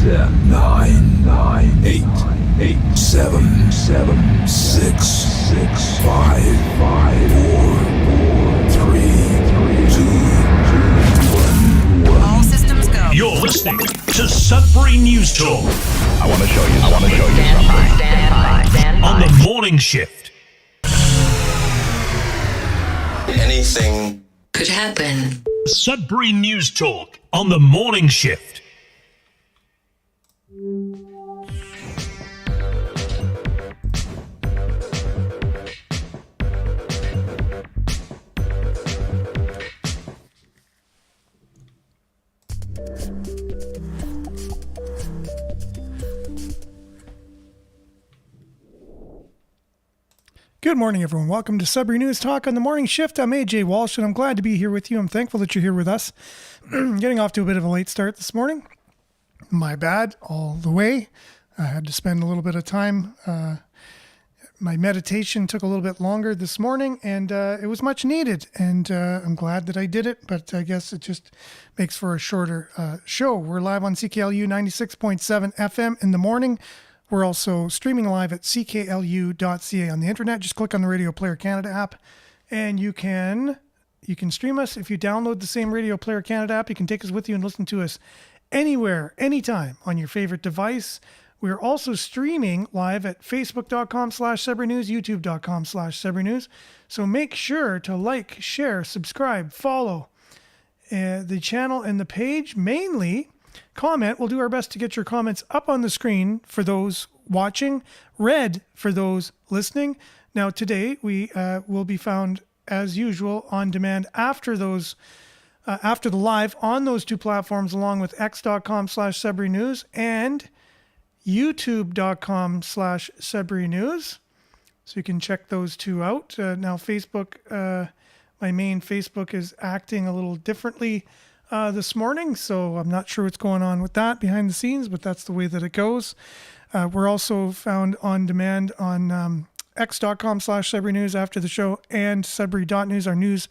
10, 9, 8, 7, 6, 5, 4, 3, 2, 1. All systems go. You're listening to Sudbury News Talk. I want to show you something. Stand by. On the morning shift. Anything Could happen. Sudbury News Talk on the morning shift. Good morning, everyone. Welcome to Sudbury News Talk on the morning shift. I'm AJ Walsh, and I'm glad to be here with you. I'm thankful that you're here with us. Getting off to a bit of a late start this morning. My bad, all the way. I had to spend a little bit of time. My meditation took a little bit longer this morning, and it was much needed. And I'm glad that I did it, but I guess it just makes for a shorter show. We're live on CKLU 96.7 FM in the morning. We're also streaming live at cklu.ca on the internet. Just click on the Radio Player Canada app, and you can stream us. If you download the same Radio Player Canada app, you can take us with you and listen to us anywhere, anytime on your favorite device. We're also streaming live at facebook.com/Sudbury News, youtube.com/Sudbury News. So make sure to like, share, subscribe, follow the channel and the page. Mainly, comment. We'll do our best to get your comments up on the screen for those watching, read for those listening. Now, today we will be found, as usual, on demand after those, after the live on those two platforms, along with x.com/Sudbury News and youtube.com/Sudbury News. So you can check those two out. Now, Facebook, my main Facebook is acting a little differently this morning, so I'm not sure what's going on with that behind the scenes, but that's the way that it goes. We're also found on demand on x.com/Sudbury News after the show, and Sudbury.news, our news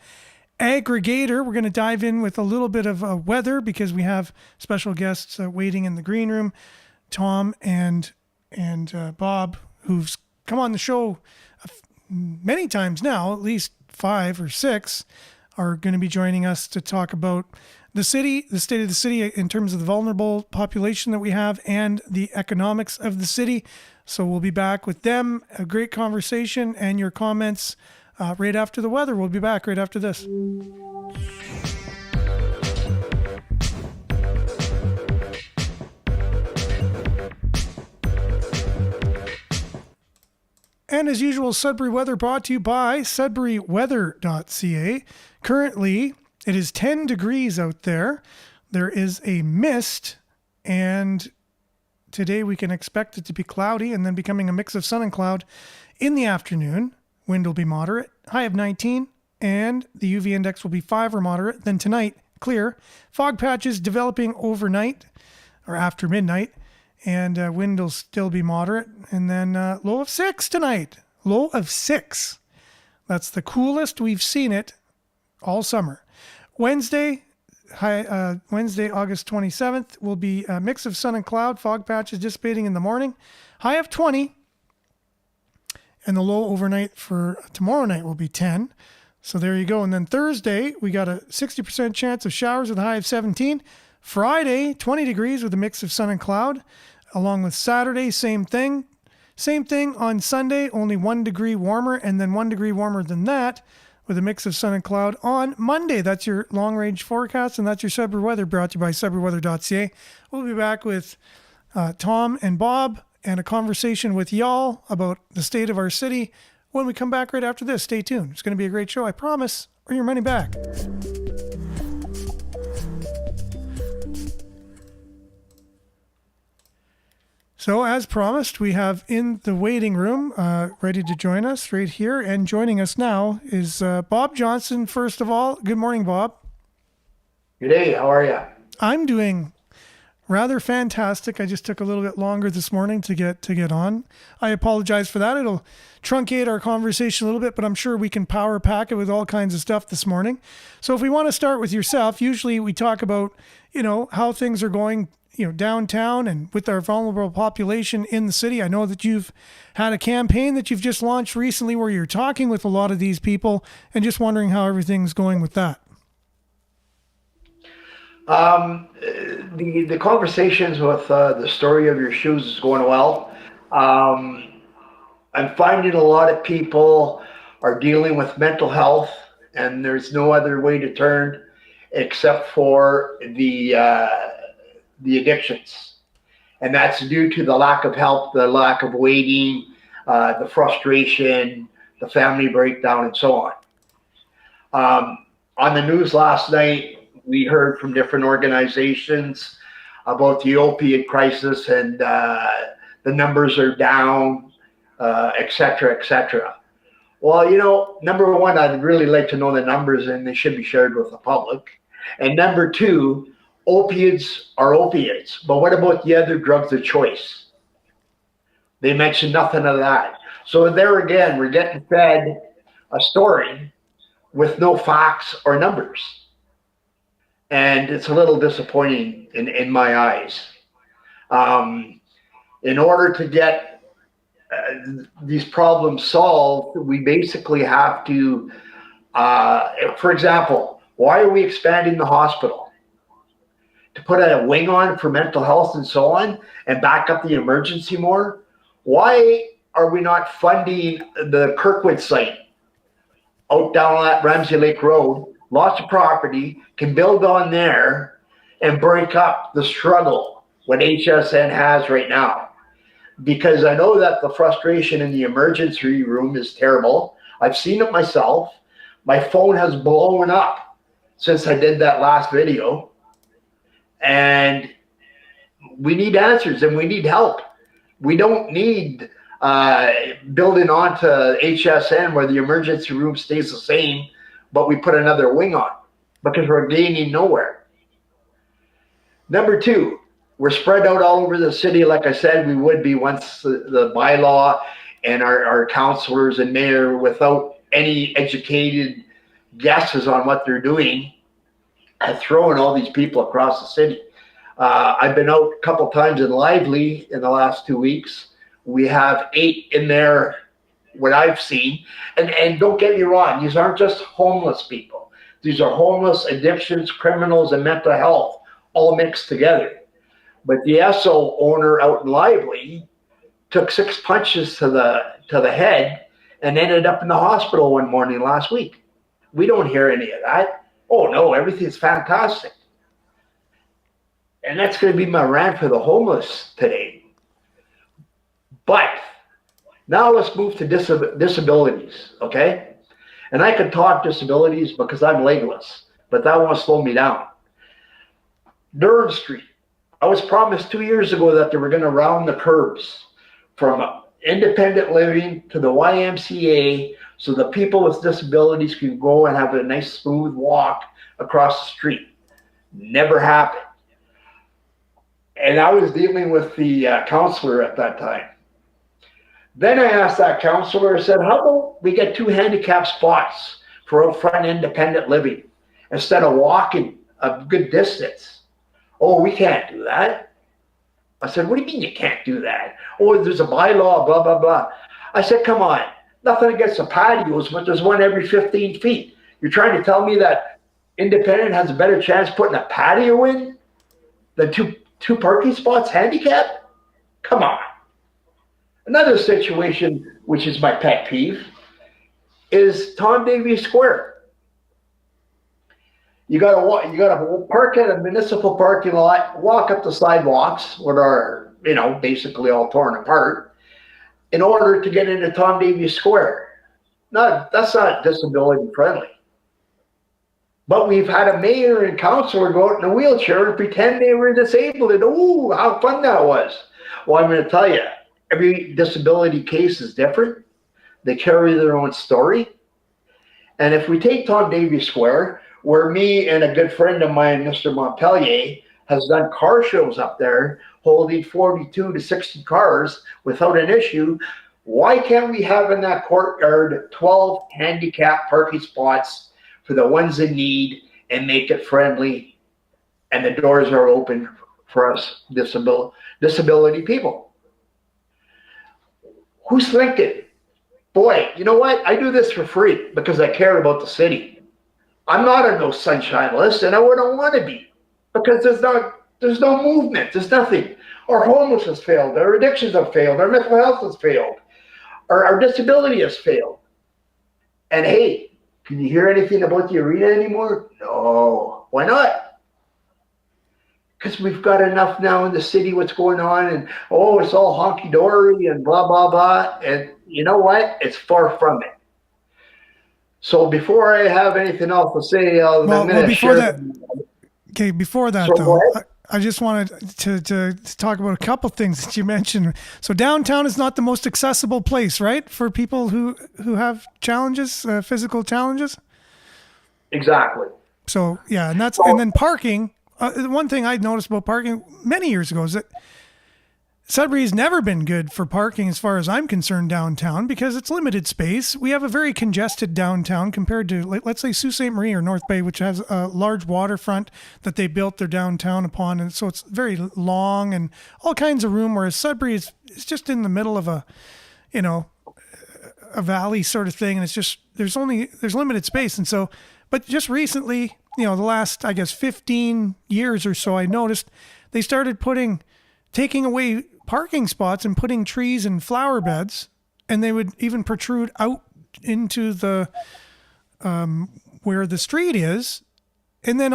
aggregator. We're going to dive in with a little bit of weather because we have special guests waiting in the green room, Tom and Bob, who's come on the show many times now, at least 5 or 6, are going to be joining us to talk about the city, the state of the city in terms of the vulnerable population that we have and the economics of the city. So we'll be back with them, a great conversation, and your comments right after the weather. We'll be back right after this. And as usual, Sudbury weather brought to you by sudburyweather.ca. Currently, it is 10 degrees out there. There is a mist, and today we can expect it to be cloudy and then becoming a mix of sun and cloud in the afternoon. Wind will be moderate, high of 19, and the UV index will be 5 or moderate. Then tonight, clear. Fog patches developing overnight or after midnight, and wind will still be moderate. And then low of 6 tonight. Low of 6. That's the coolest we've seen it all summer. Wednesday, August 27th, will be a mix of sun and cloud, fog patches dissipating in the morning, high of 20, and the low overnight for tomorrow night will be 10. So there you go. And then Thursday, we got a 60% chance of showers with a high of 17. Friday, 20 degrees with a mix of sun and cloud, along with Saturday, same thing. Same thing on Sunday, only 1 degree warmer, and then 1 degree warmer than that, with a mix of sun and cloud on Monday. That's your long-range forecast, and that's your Sudbury weather brought to you by sudburyweather.ca. We'll be back with Tom and Bob and a conversation with y'all about the state of our city when we come back right after this. Stay tuned. It's going to be a great show, I promise. Earn your money back. So as promised, we have in the waiting room, ready to join us right here. And joining us now is Bob Johnson. First of all, good morning, Bob. Good day. How are you? I'm doing rather fantastic. I just took a little bit longer this morning to get on. I apologize for that. It'll truncate our conversation a little bit, but I'm sure we can power pack it with all kinds of stuff this morning. So if we want to start with yourself, usually we talk about, how things are going, downtown and with our vulnerable population in the city. I know that you've had a campaign that you've just launched recently where you're talking with a lot of these people, and just wondering how everything's going with that. The conversations with the story of your shoes is going well. I'm finding a lot of people are dealing with mental health, and there's no other way to turn except for the addictions, and that's due to the lack of help, the lack of waiting, the frustration, the family breakdown, and so on. On the news last night, we heard from different organizations about the opiate crisis, and the numbers are down, et cetera, et cetera. Well, number one, I'd really like to know the numbers, and they should be shared with the public. And number two, opiates are opiates, but what about the other drugs of choice? They mentioned nothing of that. So there again, we're getting fed a story with no facts or numbers. And it's a little disappointing in my eyes. In order to get these problems solved, we basically have to, for example, why are we expanding the hospital? To put a wing on for mental health and so on, and back up the emergency more? Why are we not funding the Kirkwood site out down at Ramsey Lake Road? Lots of property, can build on there and break up the struggle what HSN has right now. Because I know that the frustration in the emergency room is terrible. I've seen it myself. My phone has blown up since I did that last video. And we need answers and we need help. We don't need building onto HSN where the emergency room stays the same, but we put another wing on, because we're gaining nowhere. Number two, we're spread out all over the city, like I said we would be once the bylaw and our councillors and mayor, without any educated guesses on what they're doing, have thrown all these people across the city. I've been out a couple times in Lively in the last 2 weeks. We have 8 in there, what I've seen. And don't get me wrong, these aren't just homeless people. These are homeless, addictions, criminals, and mental health all mixed together. But the Esso owner out in Lively took 6 punches to the head and ended up in the hospital one morning last week. We don't hear any of that. Oh no, everything's fantastic. And that's going to be my rant for the homeless today. But now let's move to disabilities, okay? And I can talk disabilities because I'm legless, but that won't slow me down. Durham Street. I was promised 2 years ago that they were going to round the curbs from independent living to the YMCA so the people with disabilities can go and have a nice smooth walk across the street. Never happened. And I was dealing with the counselor at that time. Then I asked that counselor, I said, how about we get 2 handicap spots for out front independent living instead of walking a good distance? Oh, we can't do that. I said, what do you mean you can't do that? Oh, there's a bylaw, blah, blah, blah. I said, come on, nothing against the patios, but there's one every 15 feet. You're trying to tell me that independent has a better chance putting a patio in than two parking spots handicap? Come on. Another situation, which is my pet peeve, is Tom Davies Square. You gotta park at a municipal parking lot, walk up the sidewalks, what are basically all torn apart, in order to get into Tom Davies Square. No, that's not disability friendly. But we've had a mayor and councilor go out in a wheelchair and pretend they were disabled, and ooh, how fun that was. Well, I'm going to tell you, every disability case is different. They carry their own story. And if we take Tom Davies Square, where me and a good friend of mine, Mr. Montpellier, has done car shows up there, holding 42 to 60 cars without an issue, why can't we have in that courtyard 12 handicap parking spots for the ones in need and make it friendly, and the doors are open for us disability people. Who's thinking, boy, you know what? I do this for free because I care about the city. I'm not on no sunshine list, and I wouldn't want to be because there's no movement. There's nothing. Our homeless has failed. Our addictions have failed. Our mental health has failed. Our disability has failed. And hey, can you hear anything about the arena anymore? No. Why not? Because we've got enough now in the city, what's going on, and oh, it's all honky-dory and blah, blah, blah. And you know what? It's far from it. So before I have anything else to say, I'm going to share. Before that, So though, what? I just wanted to talk about a couple things that you mentioned. So downtown is not the most accessible place, right, for people who have challenges, physical challenges? Exactly. So, yeah, and then parking. One thing I noticed about parking many years ago is that Sudbury's never been good for parking as far as I'm concerned downtown because it's limited space. We have a very congested downtown compared to, like, let's say, Sault Ste. Marie or North Bay, which has a large waterfront that they built their downtown upon. And so it's very long and all kinds of room, whereas Sudbury is just in the middle of a valley sort of thing. And it's just, there's limited space. And so, but just recently, the last, I guess, 15 years or so, I noticed they started taking away parking spots and putting trees and flower beds, and they would even protrude out into the where the street is. And then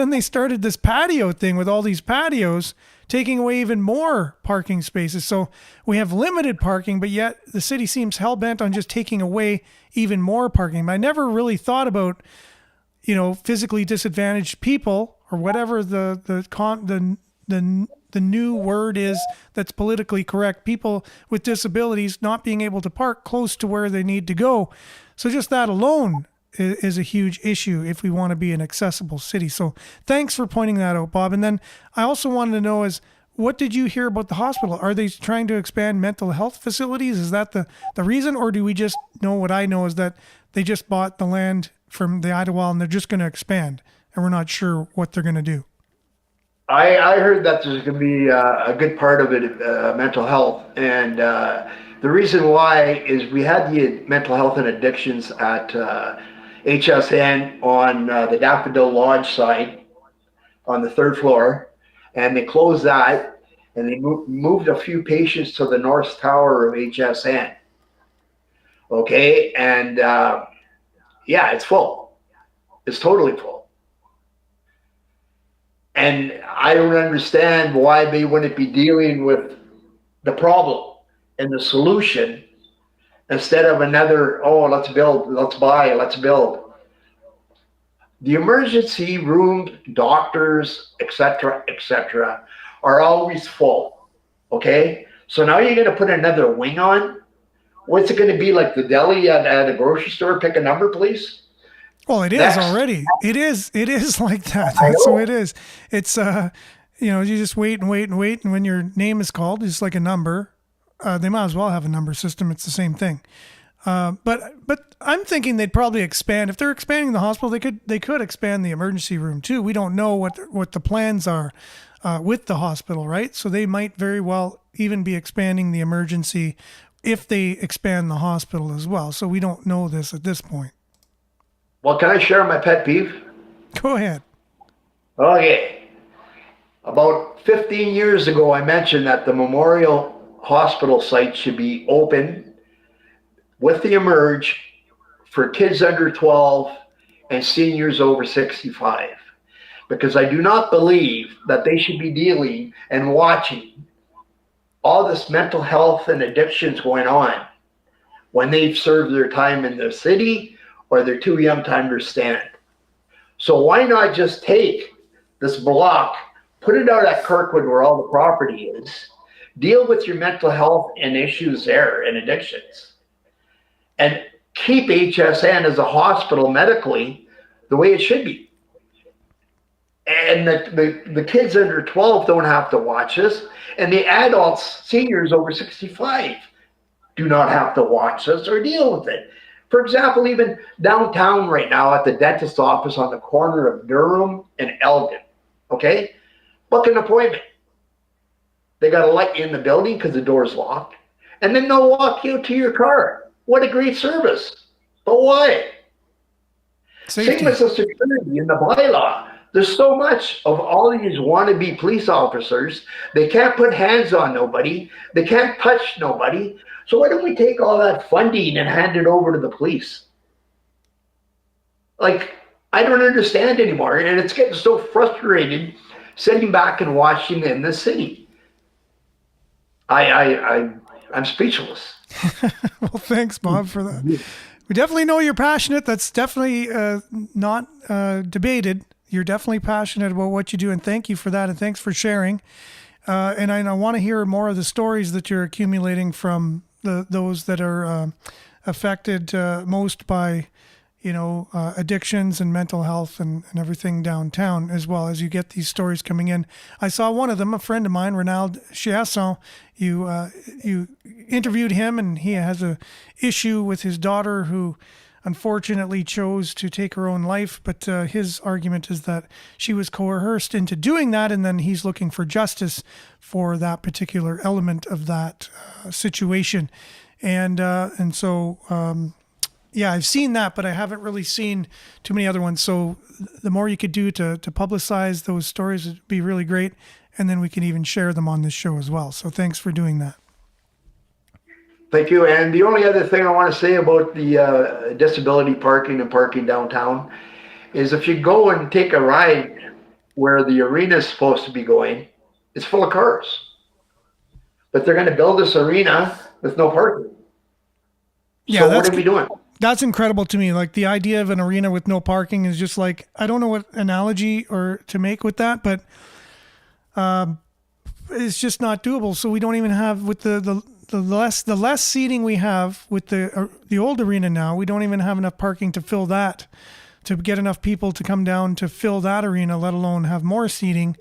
they started this patio thing with all these patios, taking away even more parking spaces. So we have limited parking, but yet the city seems hell-bent on just taking away even more parking. I never really thought about, physically disadvantaged people, or whatever the new word is that's politically correct, people with disabilities not being able to park close to where they need to go. So just that alone is a huge issue if we want to be an accessible city. So thanks for pointing that out, Bob. And then I also wanted to know what did you hear about the hospital? Are they trying to expand mental health facilities? Is that the reason? Or do we just know what I know is that they just bought the land from the Idlewild and they're just going to expand and we're not sure what they're going to do? I heard that there's going to be a good part of it, mental health. And the reason why is we had the mental health and addictions at HSN on the Daffodil Lodge side on the third floor. And they closed that and they moved a few patients to the North Tower of HSN. Okay. And yeah, it's full. It's totally full. And I don't understand why they wouldn't be dealing with the problem and the solution instead of another, let's build, let's buy, let's build. The emergency room, doctors, etc., are always full. Okay? So now you're going to put another wing on? What's it going to be, like the deli at a grocery store? Pick a number, please. Well, it is already. It is like that. That's what it is. It's, you just wait and wait and wait. And when your name is called, it's like a number. They might as well have a number system. It's the same thing. But I'm thinking they'd probably expand. If they're expanding the hospital, they could expand the emergency room too. We don't know what the plans are with the hospital, right? So they might very well even be expanding the emergency if they expand the hospital as well. So we don't know this at this point. Well, can I share my pet peeve? Go ahead. Okay. About 15 years ago, I mentioned that the Memorial Hospital site should be open with the Emerge for kids under 12 and seniors over 65. Because I do not believe that they should be dealing and watching all this mental health and addictions going on when they've served their time in the city or they're too young to understand. So why not just take this block, put it out at Kirkwood where all the property is, deal with your mental health and issues there and addictions, and keep HSN as a hospital medically the way it should be. And the kids under 12 don't have to watch this, and the adults, seniors over 65, do not have to watch this or deal with it. For example, even downtown right now at the dentist office on the corner of Durham and Elgin, okay? Book an appointment. They got to let you in the building because the door's locked. And then they'll walk you to your car. What a great service. But why? Safety. Same as the security in the bylaw. There's so much of all these wannabe police officers. They can't put hands on nobody. They can't touch nobody. So why don't we take all that funding and hand it over to the police? Like, I don't understand anymore. And it's getting so frustrated sitting back and watching in the city. I'm speechless. Well, thanks, Bob, for that. We definitely know you're passionate. That's definitely not debated. You're definitely passionate about what you do, and thank you for that, and thanks for sharing. And I want to hear more of the stories that you're accumulating from those that are affected most by, addictions and mental health and everything downtown, as well as you get these stories coming in. I saw one of them, a friend of mine, Ronald Chiasson. You interviewed him, and he has a issue with his daughter who unfortunately chose to take her own life. But his argument is that she was coerced into doing that, and then he's looking for justice for that particular element of that situation. And so. Yeah, I've seen that, but I haven't really seen too many other ones. So the more you could do to publicize those stories would be really great. And then we can even share them on this show as well. So thanks for doing that. Thank you. And the only other thing I want to say about the disability parking and parking downtown is if you go and take a ride where the arena is supposed to be going, it's full of cars. But they're going to build this arena with no parking. Yeah, so what are we doing? That's incredible to me. Like the idea of an arena with no parking is just like, I don't know what analogy or to make with that, but it's just not doable. So we don't even have with the less seating we have with the old arena now, we don't even have enough parking to fill that, to get enough people to come down to fill that arena, let alone have more seating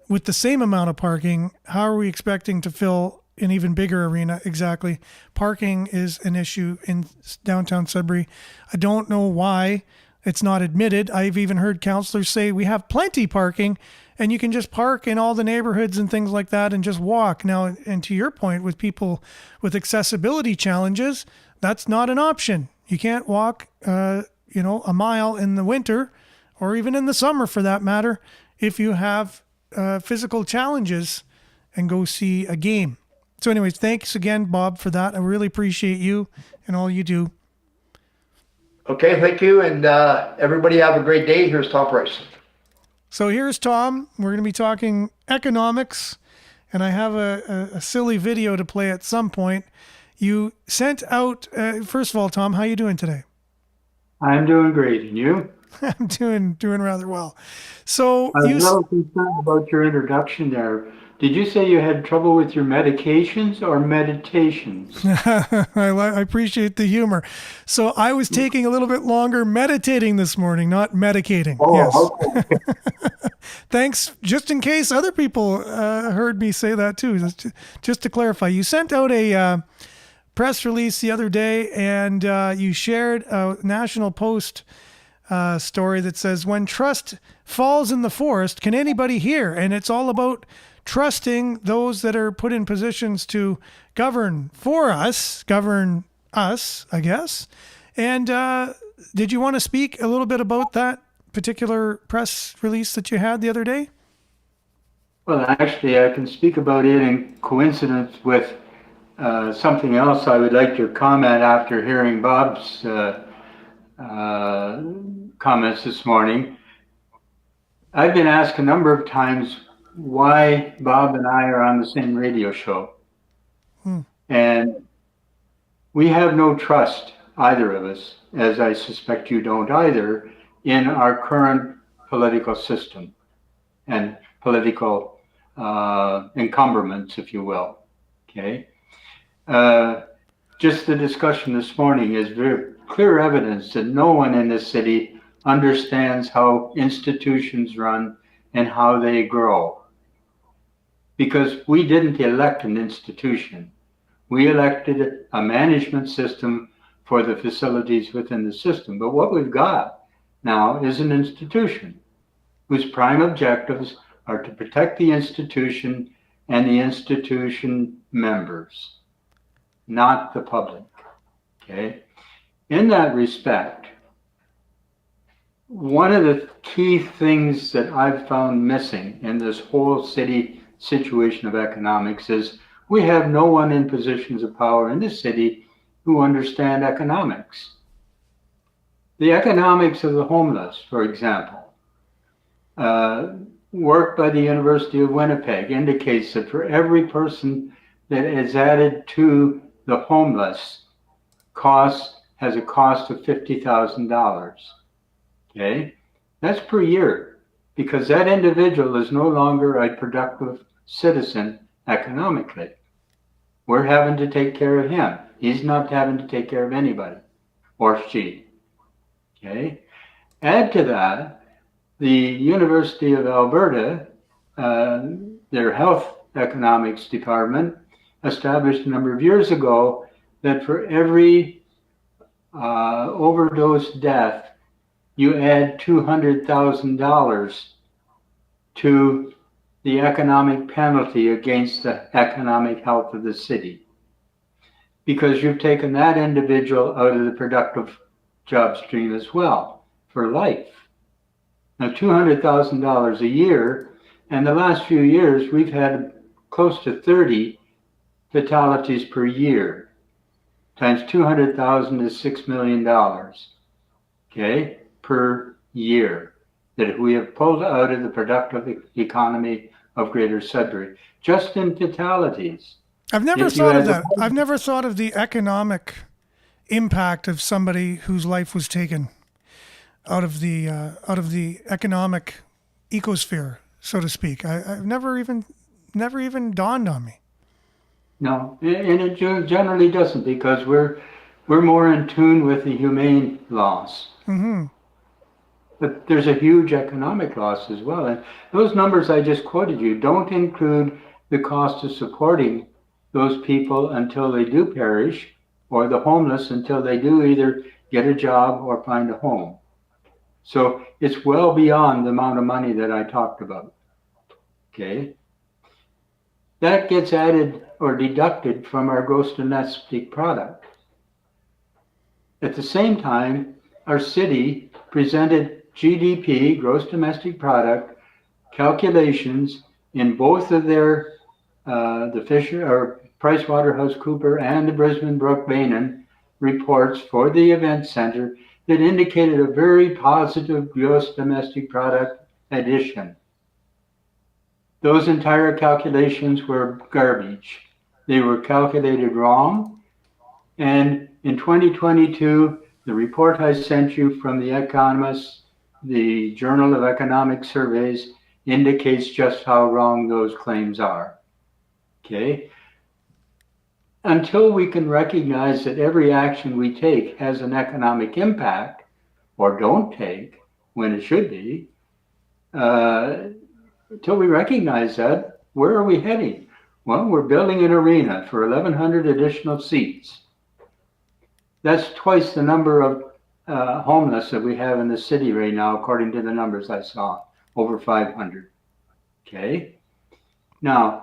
with the same amount of parking. How are we expecting to fill an even bigger arena? Exactly. Parking is an issue in downtown Sudbury. I don't know why it's not admitted. I've even heard councillors say we have plenty parking and you can just park in all the neighborhoods and things like that and just walk. Now, and to your point, with people with accessibility challenges, that's not an option. You can't walk, a mile in the winter or even in the summer for that matter, if you have physical challenges and go see a game. So anyways, thanks again, Bob, for that. I really appreciate you and all you do. Okay, thank you. And everybody have a great day. Here's Tom Price. So here's Tom. We're going to be talking economics, and I have a silly video to play at some point. You sent out, first of all, Tom, how you doing today? I'm doing great. And you? I'm doing rather well. So I was a little concerned about your introduction there. Did you say you had trouble with your medications or meditations? I appreciate the humor. So I was taking a little bit longer meditating this morning, not medicating. Oh, yes. okay. Thanks. Just in case other people heard me say that too. Just to clarify, you sent out a press release the other day, and you shared a National Post story that says, "When trust falls in the forest, can anybody hear?" And it's all about trusting those that are put in positions to govern for us, govern us, I guess. And did you want to speak a little bit about that particular press release that you had the other day? Well, actually, I can speak about it in coincidence with something else I would like to comment after hearing Bob's comments this morning. I've been asked a number of times why Bob and I are on the same radio show. And we have no trust, either of us, as I suspect you don't either, in our current political system and political encumbrance, if you will. Okay. Just the discussion this morning is very clear evidence that no one in this city understands how institutions run and how they grow. Because we didn't elect an institution. We elected a management system for the facilities within the system. But what we've got now is an institution whose prime objectives are to protect the institution and the institution members, not the public. Okay? In that respect, one of the key things that I've found missing in this whole city situation of economics is we have no one in positions of power in this city who understand economics. The economics of the homeless, for example, work by the University of Winnipeg indicates that for every person that is added to the homeless has a cost of $50,000. Okay, that's per year, because that individual is no longer a productive citizen economically. We're having to take care of him. He's not having to take care of anybody, or she. Okay, add to that, the University of Alberta, their health economics department, established a number of years ago that for every overdose death, you add $200,000 to the economic penalty against the economic health of the city, because you've taken that individual out of the productive job stream as well for life. Now, $200,000 a year, and the last few years we've had close to 30 fatalities per year, times 200,000 is $6 million. Okay, per year that we have pulled out of the productive economy of Greater Sudbury, just in fatalities. I've never thought of that. I've never thought of the economic impact of somebody whose life was taken out of the economic ecosphere, so to speak. I've never even dawned on me. No, and it generally doesn't, because we're more in tune with the humane loss. Mm-hmm. But there's a huge economic loss as well. And those numbers I just quoted you don't include the cost of supporting those people until they do perish, or the homeless until they do either get a job or find a home. So it's well beyond the amount of money that I talked about. Okay? That gets added or deducted from our gross domestic product. At the same time, our city presented GDP, gross domestic product, calculations in both of their, the Fisher or PricewaterhouseCooper and the Brisbane Brook Bainin reports for the event center that indicated a very positive gross domestic product addition. Those entire calculations were garbage. They were calculated wrong. And in 2022, the report I sent you from The Economist, the Journal of Economic Surveys, indicates just how wrong those claims are. Okay? Until we can recognize that every action we take has an economic impact, or don't take when it should be, until we recognize that, where are we heading? Well, we're building an arena for 1,100 additional seats. That's twice the number of homeless that we have in the city right now, according to the numbers I saw, over 500. Okay? Now,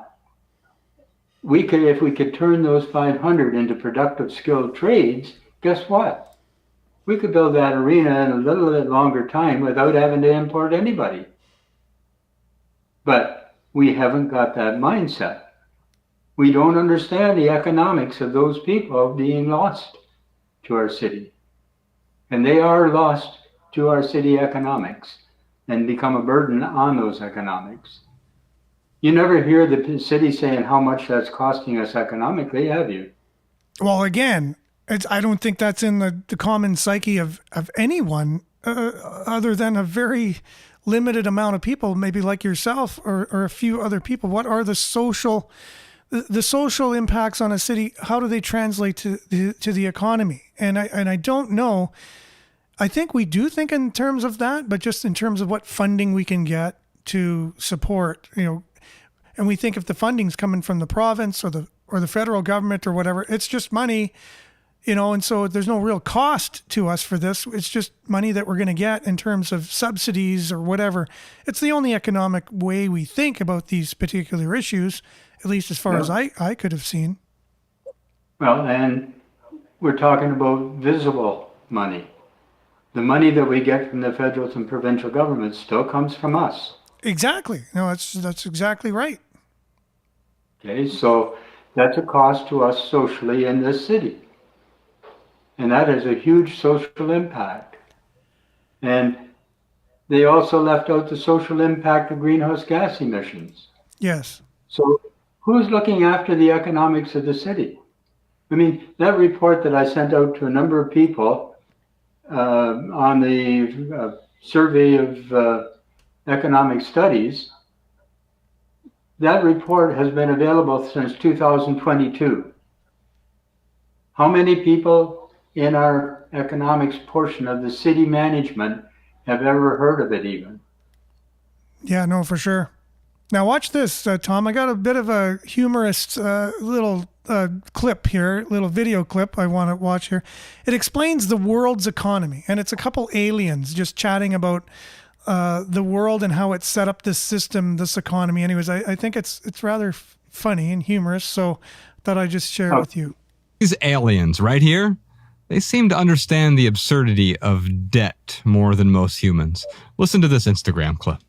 if we could turn those 500 into productive skilled trades, guess what? We could build that arena in a little bit longer time without having to import anybody. But we haven't got that mindset. We don't understand the economics of those people being lost to our city. And they are lost to our city economics and become a burden on those economics. You never hear the city saying how much that's costing us economically, have you? Well, again, I don't think that's in the common psyche of anyone other than a very limited amount of people, maybe like yourself or a few other people. What are the social impacts on a city? How do they translate to the economy? And I don't know. I think we do think in terms of that, but just in terms of what funding we can get to support, and we think if the funding's coming from the province or the federal government or whatever, it's just money, and so there's no real cost to us for this. It's just money that we're going to get in terms of subsidies or whatever. It's the only economic way we think about these particular issues. at least as far as I could have seen. Well, and we're talking about visible money. The money that we get from the federal and provincial governments still comes from us. Exactly. No, that's exactly right. Okay, so that's a cost to us socially in this city. And that has a huge social impact. And they also left out the social impact of greenhouse gas emissions. Yes. So who's looking after the economics of the city? I mean, that report that I sent out to a number of people on the survey of economic studies, that report has been available since 2022. How many people in our economics portion of the city management have ever heard of it even? Yeah, no, for sure. Now watch this, Tom. I got a bit of a humorous little clip here, little video clip I want to watch here. It explains the world's economy, and it's a couple aliens just chatting about the world and how it's set up this system, this economy. Anyways, I think it's rather funny and humorous, so thought I'd just share it with you. These aliens right here, they seem to understand the absurdity of debt more than most humans. Listen to this Instagram clip.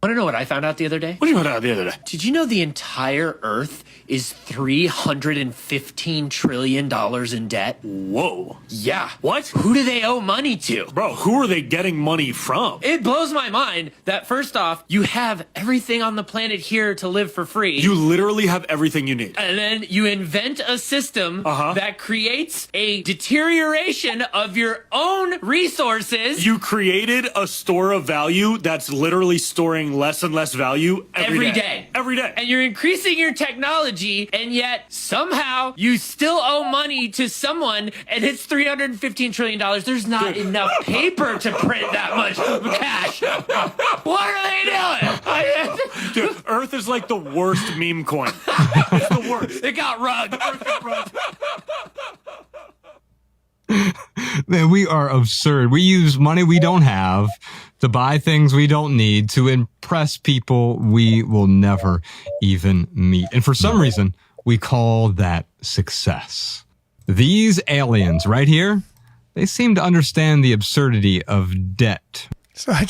Want to know what I found out the other day? What did you find out the other day? Did you know the entire Earth is $315 trillion in debt? Whoa. Yeah. What? Who do they owe money to? Bro, who are they getting money from? It blows my mind that first off, you have everything on the planet here to live for free. You literally have everything you need. And then you invent a system that creates a deterioration of your own resources. You created a store of value that's literally storing less and less value every day. Every day. And you're increasing your technology, and yet somehow you still owe money to someone, and it's $315 trillion. There's not enough paper to print that much cash. What are they doing? Dude, Earth is like the worst meme coin. It's the worst. It got rugged. Man, we are absurd. We use money we don't have to buy things we don't need, to impress people we will never even meet. And for some reason, we call that success. These aliens right here, they seem to understand the absurdity of debt. So I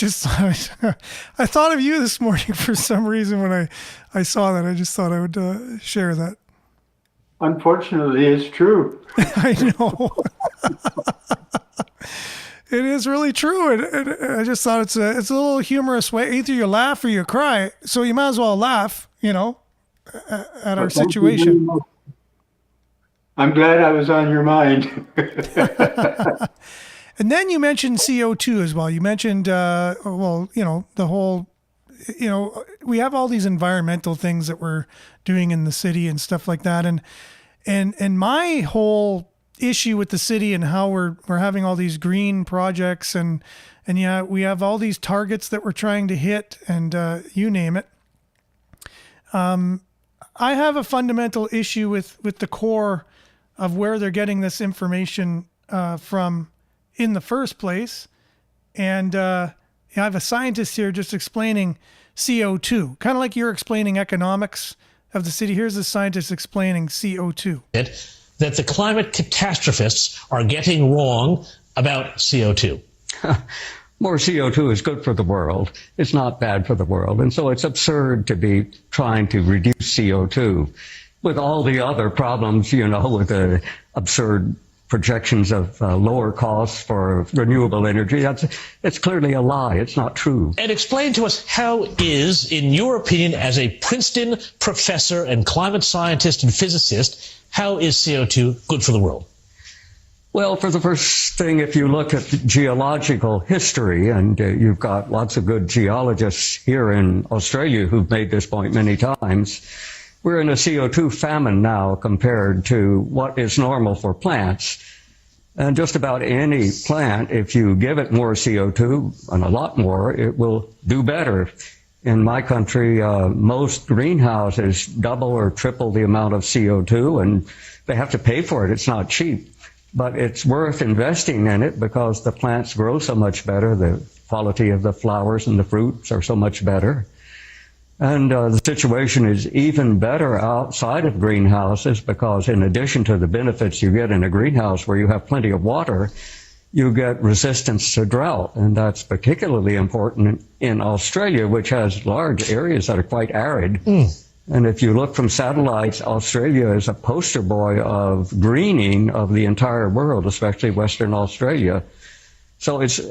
thought of you this morning for some reason when I saw that. I just thought I would share that. Unfortunately, it's true. I know. It is really true. And I just thought it's a little humorous way. Either you laugh or you cry. So you might as well laugh, at our situation. I'm glad I was on your mind. And then you mentioned CO2 as well. You mentioned, the whole, we have all these environmental things that we're doing in the city and stuff like that. And my whole issue with the city and how we're having all these green projects and yeah, we have all these targets that we're trying to hit and you name it. I have a fundamental issue with the core of where they're getting this information from in the first place. And I have a scientist here just explaining CO2, kind of like you're explaining economics of the city. Here's the scientist explaining CO2. That the climate catastrophists are getting wrong about CO2. More CO2 is good for the world. It's not bad for the world. And so it's absurd to be trying to reduce CO2 with all the other problems, with the absurd projections of lower costs for renewable energy. It's clearly a lie. It's not true. And explain to us how is, in your opinion, as a Princeton professor and climate scientist and physicist, how is CO2 good for the world? Well, for the first thing, if you look at the geological history, and you've got lots of good geologists here in Australia who've made this point many times, we're in a CO2 famine now compared to what is normal for plants. And just about any plant, if you give it more CO2, and a lot more, it will do better. In my country, most greenhouses double or triple the amount of CO2, and they have to pay for it. It's not cheap. But it's worth investing in it because the plants grow so much better. The quality of the flowers and the fruits are so much better. And the situation is even better outside of greenhouses because in addition to the benefits you get in a greenhouse where you have plenty of water, you get resistance to drought. And that's particularly important in Australia, which has large areas that are quite arid. And if you look from satellites, Australia is a poster boy of greening of the entire world, especially Western Australia. So it's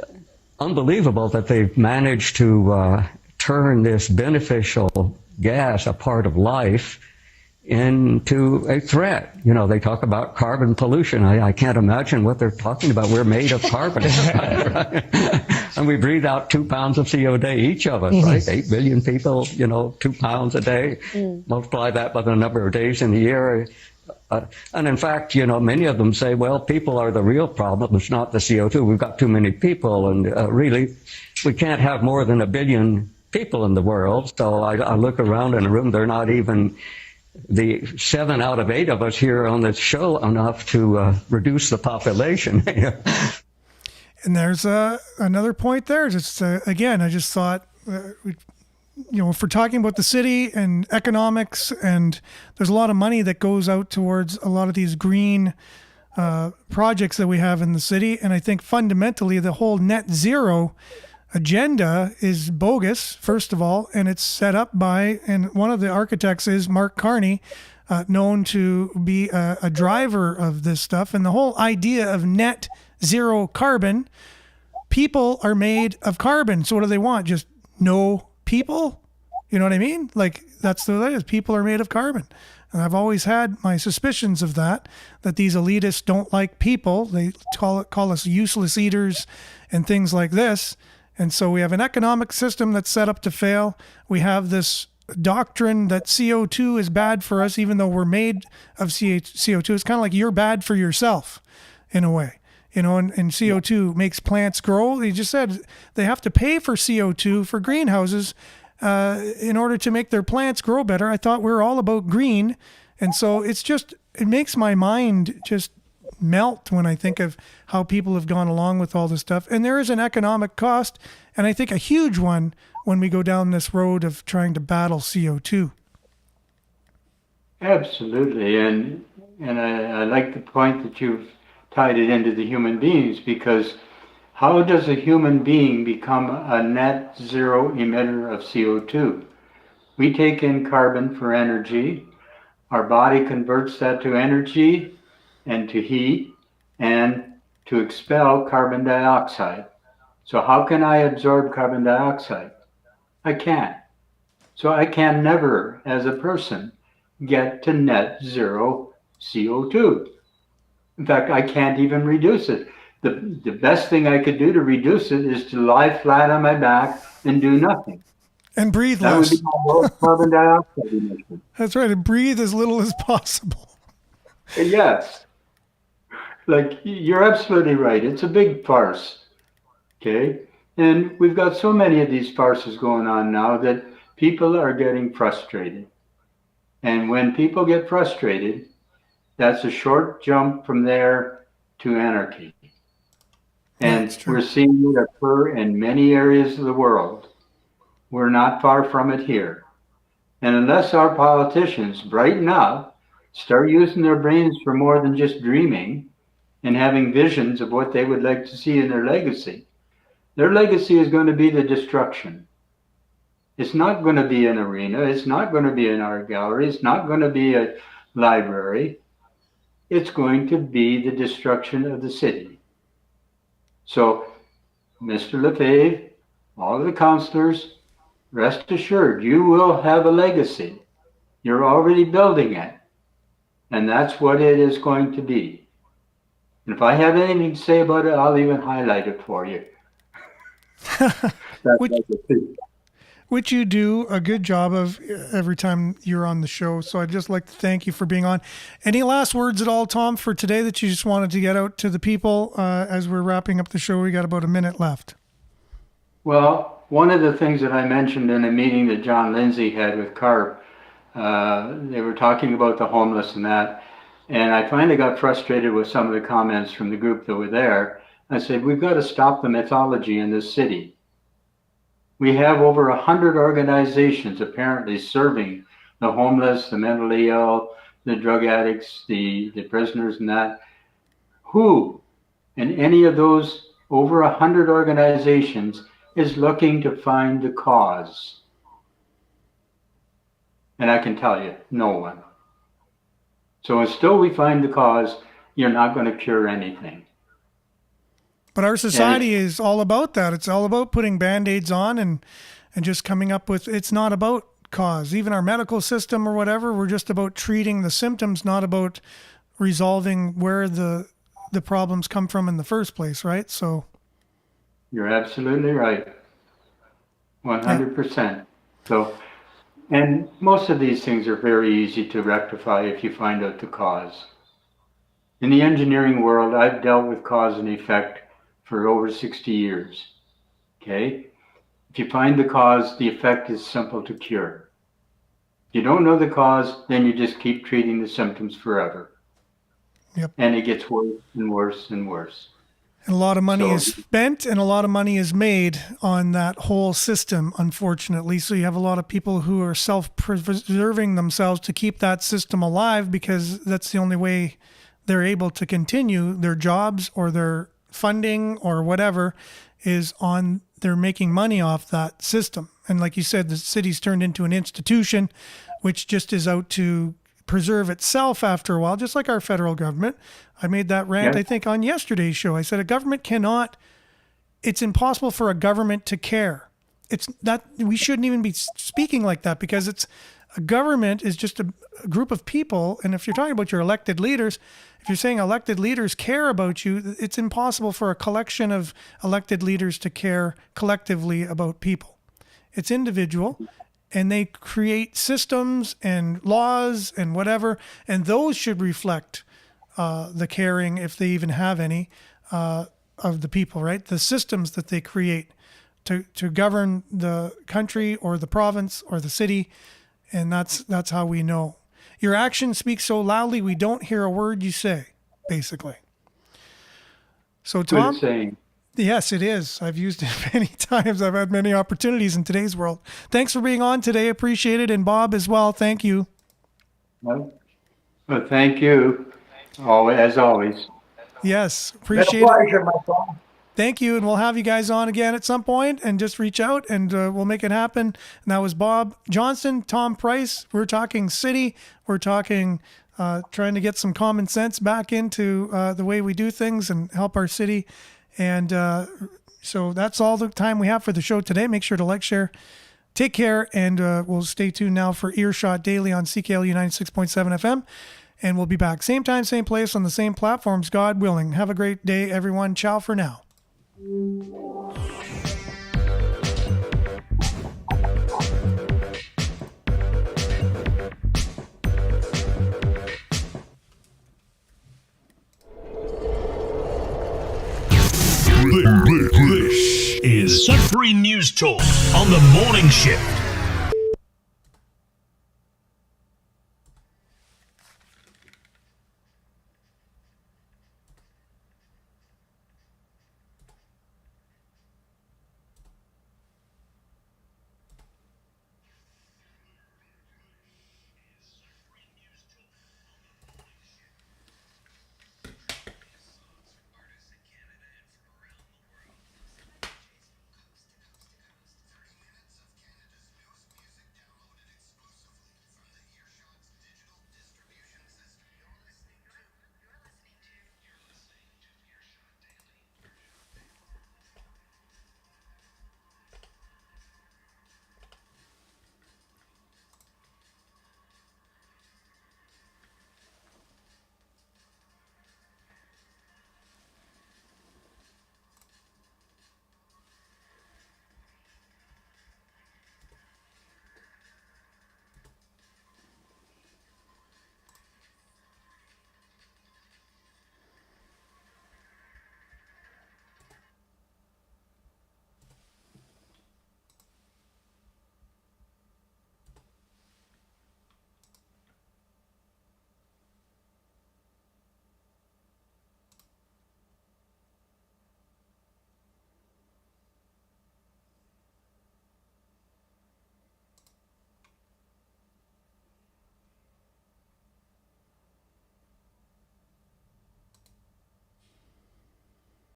unbelievable that they've managed to turn this beneficial gas, a part of life, into a threat. You know, they talk about carbon pollution. I can't imagine what they're talking about. We're made of carbon. And we breathe out 2 pounds of CO2 a day, each of us, right? 8 billion people, 2 pounds a day. Multiply that by the number of days in the year. And in fact, many of them say, well, people are the real problem. It's not the CO2. We've got too many people. And really, we can't have more than 1 billion people in the world. So I look around in a room, they're not even the 7 out of 8 of us here on this show enough to reduce the population. And there's another point there. Just again, I just thought, if we're talking about the city and economics, and there's a lot of money that goes out towards a lot of these green projects that we have in the city. And I think fundamentally the whole net zero agenda is bogus, first of all, and it's set up by, and one of the architects is Mark Carney, known to be a driver of this stuff. And the whole idea of net zero carbon, people are made of carbon. So what do they want? Just no people? You know what I mean? Like, that's the way it is. People are made of carbon. And I've always had my suspicions of that these elitists don't like people. They call us useless eaters and things like this. And so we have an economic system that's set up to fail. We have this doctrine that CO2 is bad for us, even though we're made of CO2. It's kind of like you're bad for yourself in a way, and CO2 makes plants grow. They just said they have to pay for CO2 for greenhouses in order to make their plants grow better. I thought we were all about green. And so it makes my mind just melt when I think of how people have gone along with all this stuff. And there is an economic cost, and I think a huge one when we go down this road of trying to battle CO2. Absolutely. And I like the point that you've tied it into the human beings, because how does a human being become a net zero emitter of CO2? We take in carbon for energy. Our body converts that to energy and to heat and to expel carbon dioxide. So how can I absorb carbon dioxide? I can't. So I can never, as a person, get to net zero CO2. In fact, I can't even reduce it. The best thing I could do to reduce it is to lie flat on my back and do nothing. And breathe that less. That would be my lowest carbon dioxide emission. That's right, and breathe as little as possible. Yes. Like, you're absolutely right. It's a big farce. Okay? And we've got so many of these farces going on now that people are getting frustrated. And when people get frustrated, that's a short jump from there to anarchy. And we're seeing it occur in many areas of the world. We're not far from it here. And unless our politicians brighten up, start using their brains for more than just dreaming and having visions of what they would like to see in their legacy is going to be the destruction. It's not going to be an arena. It's not going to be an art gallery. It's not going to be a library. It's going to be the destruction of the city. So, Mr. Lefebvre, all of the councillors, rest assured, you will have a legacy. You're already building it. And that's what it is going to be. And if I have anything to say about it, I'll even highlight it for you. Which you do a good job of every time you're on the show. So I'd just like to thank you for being on. Any last words at all, Tom, for today that you just wanted to get out to the people as we're wrapping up the show? We got about a minute left. Well, one of the things that I mentioned in a meeting that John Lindsay had with CARP, they were talking about the homeless and that. And I finally got frustrated with some of the comments from the group that were there. I said, we've got to stop the mythology in this city. We have over 100 organizations apparently serving the homeless, the mentally ill, the drug addicts, the prisoners and that. Who in any of those over 100 organizations is looking to find the cause? And I can tell you, no one. So until we find the cause, you're not going to cure anything. But our society is all about that. It's all about putting Band-Aids on and just coming up with, it's not about cause. Even our medical system or whatever, we're just about treating the symptoms, not about resolving where the problems come from in the first place, right? So you're absolutely right. 100%. So, and most of these things are very easy to rectify if you find out the cause. In the engineering world, I've dealt with cause and effect for over 60 years. Okay? If you find the cause, the effect is simple to cure. If you don't know the cause, then you just keep treating the symptoms forever. Yep. And it gets worse and worse and worse. And a lot of money is spent and a lot of money is made on that whole system, unfortunately. So you have a lot of people who are self-preserving themselves to keep that system alive because that's the only way they're able to continue their jobs or their funding or whatever is on, they're making money off that system. And like you said, the city's turned into an institution which just is out to preserve itself after a while, just like our federal government. I made that rant, I think, on yesterday's show. I said a government cannot, it's impossible for a government to care. It's that we shouldn't even be speaking like that because it's a government is just a group of people. And if you're talking about your elected leaders, if you're saying elected leaders care about you, it's impossible for a collection of elected leaders to care collectively about people. It's individual. And they create systems and laws and whatever, and those should reflect the caring, if they even have any, of the people, right? The systems that they create to govern the country or the province or the city, and that's how we know. Your actions speak so loudly we don't hear a word you say, basically. So Tom, good saying. Yes, it is. I've used it many times. I've had many opportunities in today's world. Thanks for being on today. Appreciate it. And Bob as well. Thank you. Well, thank you. As always. Yes, appreciate it. Pleasure, my friend. Thank you. And we'll have you guys on again at some point and just reach out and we'll make it happen. And that was Bob Johnson, Tom Price. We're talking city. We're talking trying to get some common sense back into the way we do things and help our city. And so that's all the time we have for the show today. Make sure to like, share, take care, and we'll stay tuned now for Earshot Daily on CKLU 96.7 FM. And we'll be back same time, same place on the same platforms, God willing. Have a great day, everyone. Ciao for now. This is Sudbury News Talk on the morning shift.